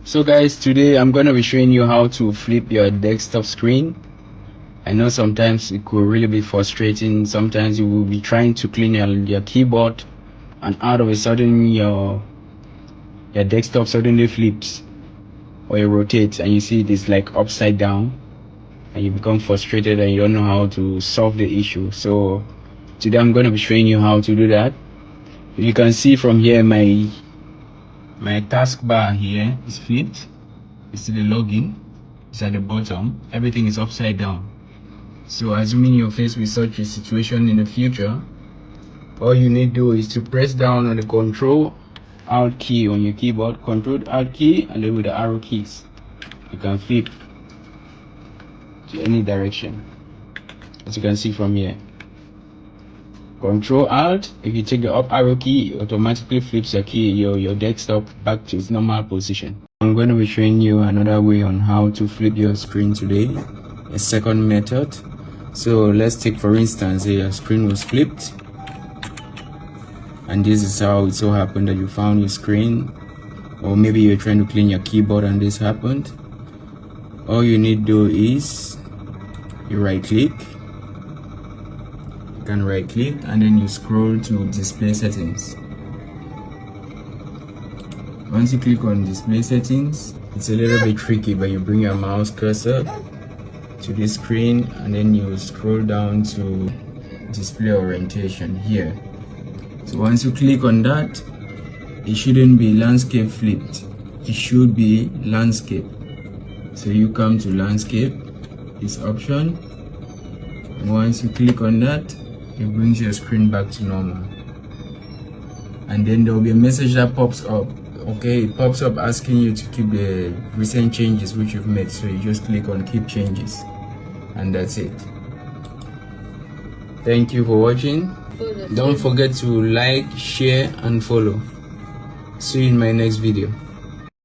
So guys, today I'm going to be showing you how to flip your desktop screen. I know sometimes it could really be frustrating. Sometimes you will be trying to clean your keyboard, and out of a sudden your desktop suddenly flips, or it rotates and you see it is like upside down, and you become frustrated and you don't know how to solve the issue. So today I'm going to be showing you how to do that. You can see from here my taskbar here is flipped. You see the login is at the bottom. Everything is upside down. So assuming you're faced with such a situation in the future, all you need to do is to press down on the Ctrl Alt key on your keyboard, Ctrl Alt key, and then with the arrow keys you can flip to any direction, as you can see from here. Ctrl Alt, if you take the up arrow key, it automatically flips your desktop back to its normal position. I'm going to be showing you another way on how to flip your screen today, a second method. So let's take, for instance, your screen was flipped, and this is how it so happened that you found your screen, or maybe you're trying to clean your keyboard and this happened. All you need to do is you right click, you can right click and then you scroll to display settings. Once you click on display settings, it's a little bit tricky, but you bring your mouse cursor to this screen and then you scroll down to display orientation here. So once you click on that, it shouldn't be landscape flipped, it should be landscape. So you come to landscape, this option, and once you click on that, it brings your screen back to normal. And then there will be a message that pops up. Okay, it pops up asking you to keep the recent changes which you've made, so you just click on keep changes, and that's it. Thank you for watching. Don't forget to like, share and follow. See you in my next video.